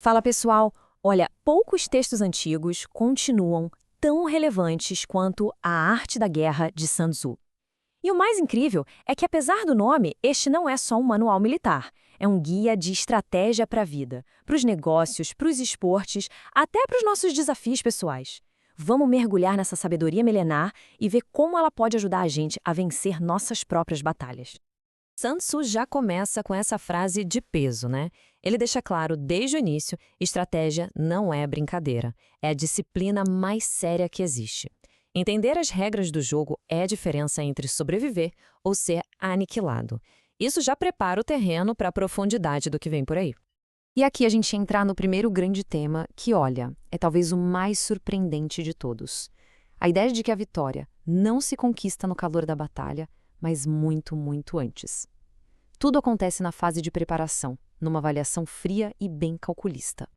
Fala pessoal, olha, poucos textos antigos continuam tão relevantes quanto A Arte da Guerra de Sun Tzu. E o mais incrível é que, apesar do nome, este não é só um manual militar. É um guia de estratégia para a vida, para os negócios, para os esportes, até para os nossos desafios pessoais. Vamos mergulhar nessa sabedoria milenar e ver como ela pode ajudar a gente a vencer nossas próprias batalhas. Sun Tzu já começa com essa frase de peso, né? Ele deixa claro desde o início, estratégia não é brincadeira, é a disciplina mais séria que existe. Entender as regras do jogo é a diferença entre sobreviver ou ser aniquilado. Isso já prepara o terreno para a profundidade do que vem por aí. E aqui a gente entra no primeiro grande tema que, olha, é talvez o mais surpreendente de todos. A ideia de que a vitória não se conquista no calor da batalha, mas muito, muito antes. Tudo acontece na fase de preparação, numa avaliação fria e bem calculista.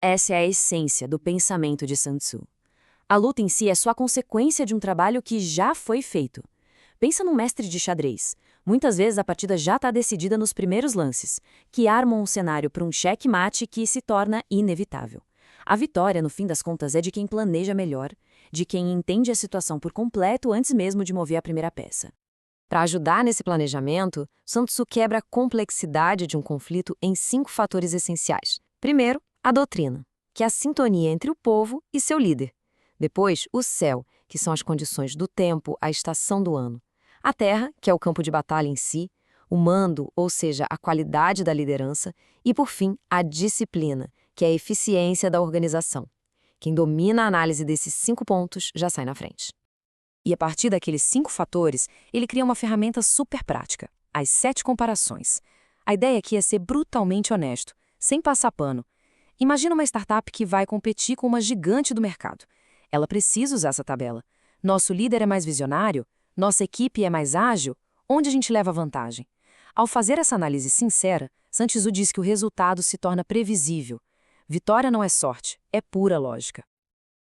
Essa é a essência do pensamento de Sun Tzu. A luta em si é só a consequência de um trabalho que já foi feito. Pensa num mestre de xadrez. Muitas vezes a partida já está decidida nos primeiros lances, que armam um cenário para um checkmate que se torna inevitável. A vitória, no fim das contas, é de quem planeja melhor, de quem entende a situação por completo antes mesmo de mover a primeira peça. Para ajudar nesse planejamento, Sun Tzu quebra a complexidade de um conflito em 5 fatores essenciais. Primeiro, a doutrina, que é a sintonia entre o povo e seu líder. Depois, o céu, que são as condições do tempo, a estação do ano. A terra, que é o campo de batalha em si. O mando, ou seja, a qualidade da liderança. E, por fim, a disciplina, que é a eficiência da organização. Quem domina a análise desses 5 pontos já sai na frente. E a partir daqueles 5 fatores, ele cria uma ferramenta super prática, as 7 comparações. A ideia aqui é ser brutalmente honesto, sem passar pano. Imagina uma startup que vai competir com uma gigante do mercado. Ela precisa usar essa tabela. Nosso líder é mais visionário? Nossa equipe é mais ágil? Onde a gente leva vantagem? Ao fazer essa análise sincera, Sun Tzu diz que o resultado se torna previsível. Vitória não é sorte, é pura lógica.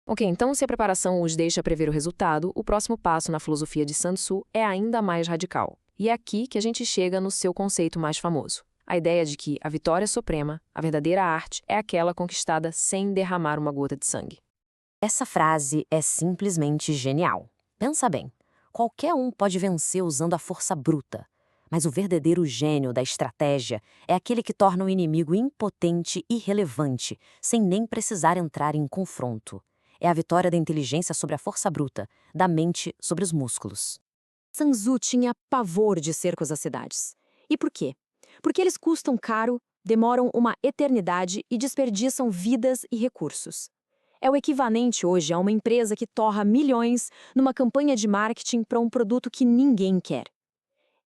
Ok, então se a preparação os deixa prever o resultado, o próximo passo na filosofia de Sun Tzu é ainda mais radical. E é aqui que a gente chega no seu conceito mais famoso. A ideia de que a vitória suprema, a verdadeira arte, é aquela conquistada sem derramar uma gota de sangue. Essa frase é simplesmente genial. Pensa bem, qualquer um pode vencer usando a força bruta. Mas o verdadeiro gênio da estratégia é aquele que torna o inimigo impotente e irrelevante, sem nem precisar entrar em confronto. É a vitória da inteligência sobre a força bruta, da mente sobre os músculos. Sun Tzu tinha pavor de cercos às cidades. E por quê? Porque eles custam caro, demoram uma eternidade e desperdiçam vidas e recursos. É o equivalente hoje a uma empresa que torra milhões numa campanha de marketing para um produto que ninguém quer.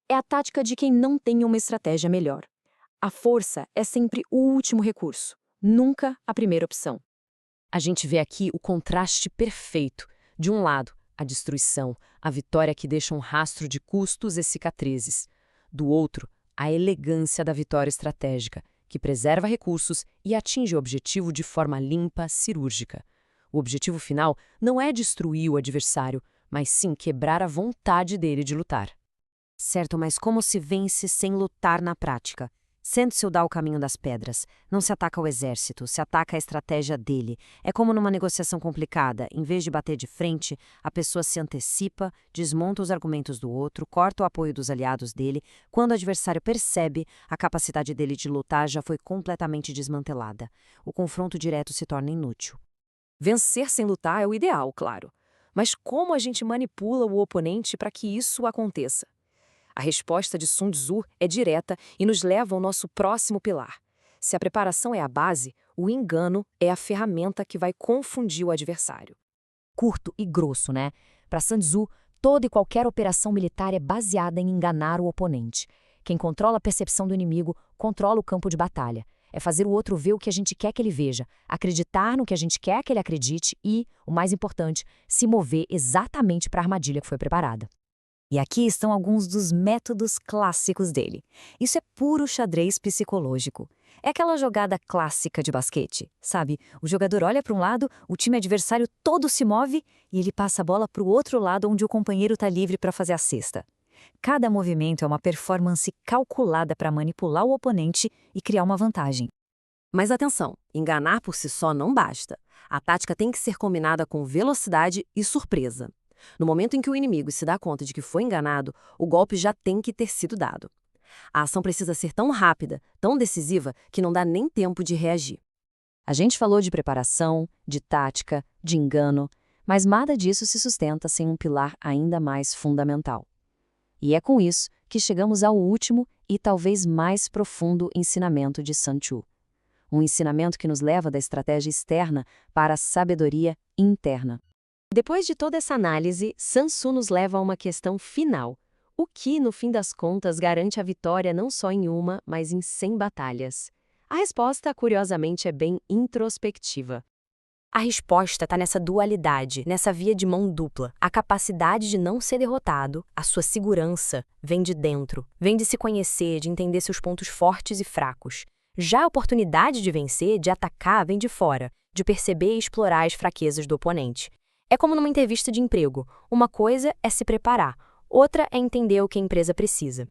É a tática de quem não tem uma estratégia melhor. A força é sempre o último recurso, nunca a primeira opção. A gente vê aqui o contraste perfeito. De um lado, a destruição, a vitória que deixa um rastro de custos e cicatrizes. Do outro, a elegância da vitória estratégica, que preserva recursos e atinge o objetivo de forma limpa, cirúrgica. O objetivo final não é destruir o adversário, mas sim quebrar a vontade dele de lutar. Certo, mas como se vence sem lutar na prática? Sun Tzu dá o caminho das pedras. Não se ataca o exército, se ataca a estratégia dele. É como numa negociação complicada. Em vez de bater de frente, a pessoa se antecipa, desmonta os argumentos do outro, corta o apoio dos aliados dele. Quando o adversário percebe, a capacidade dele de lutar já foi completamente desmantelada. O confronto direto se torna inútil. Vencer sem lutar é o ideal, claro. Mas como a gente manipula o oponente para que isso aconteça? A resposta de Sun Tzu é direta e nos leva ao nosso próximo pilar. Se a preparação é a base, o engano é a ferramenta que vai confundir o adversário. Curto e grosso, né? Para Sun Tzu, toda e qualquer operação militar é baseada em enganar o oponente. Quem controla a percepção do inimigo, controla o campo de batalha. É fazer o outro ver o que a gente quer que ele veja, acreditar no que a gente quer que ele acredite e, o mais importante, se mover exatamente para a armadilha que foi preparada. E aqui estão alguns dos métodos clássicos dele. Isso é puro xadrez psicológico. É aquela jogada clássica de basquete, sabe? O jogador olha para um lado, o time adversário todo se move e ele passa a bola para o outro lado onde o companheiro está livre para fazer a cesta. Cada movimento é uma performance calculada para manipular o oponente e criar uma vantagem. Mas atenção, enganar por si só não basta. A tática tem que ser combinada com velocidade e surpresa. No momento em que o inimigo se dá conta de que foi enganado, o golpe já tem que ter sido dado. A ação precisa ser tão rápida, tão decisiva, que não dá nem tempo de reagir. A gente falou de preparação, de tática, de engano, mas nada disso se sustenta sem um pilar ainda mais fundamental. E é com isso que chegamos ao último e talvez mais profundo ensinamento de Sun Tzu. Um ensinamento que nos leva da estratégia externa para a sabedoria interna. Depois de toda essa análise, Sun Tzu nos leva a uma questão final. O que, no fim das contas, garante a vitória não só em uma, mas em 100 batalhas? A resposta, curiosamente, é bem introspectiva. A resposta está nessa dualidade, nessa via de mão dupla. A capacidade de não ser derrotado, a sua segurança, vem de dentro. Vem de se conhecer, de entender seus pontos fortes e fracos. Já a oportunidade de vencer, de atacar, vem de fora, de perceber e explorar as fraquezas do oponente. É como numa entrevista de emprego. Uma coisa é se preparar, outra é entender o que a empresa precisa.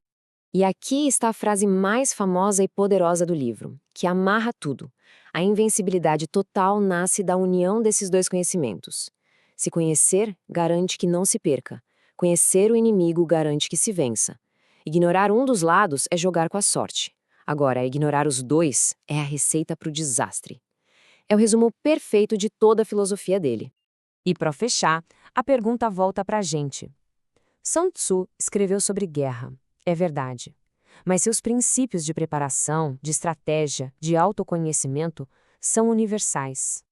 E aqui está a frase mais famosa e poderosa do livro, que amarra tudo. A invencibilidade total nasce da união desses dois conhecimentos. Se conhecer, garante que não se perca. Conhecer o inimigo garante que se vença. Ignorar um dos lados é jogar com a sorte. Agora, ignorar os dois é a receita para o desastre. É o resumo perfeito de toda a filosofia dele. E para fechar, a pergunta volta para a gente. Sun Tzu escreveu sobre guerra. É verdade. Mas seus princípios de preparação, de estratégia, de autoconhecimento são universais.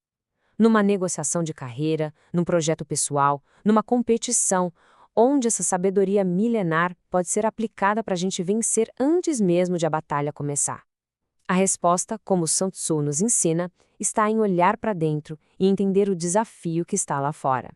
Numa negociação de carreira, num projeto pessoal, numa competição, onde essa sabedoria milenar pode ser aplicada para a gente vencer antes mesmo de a batalha começar. A resposta, como Sun Tzu nos ensina, está em olhar para dentro e entender o desafio que está lá fora.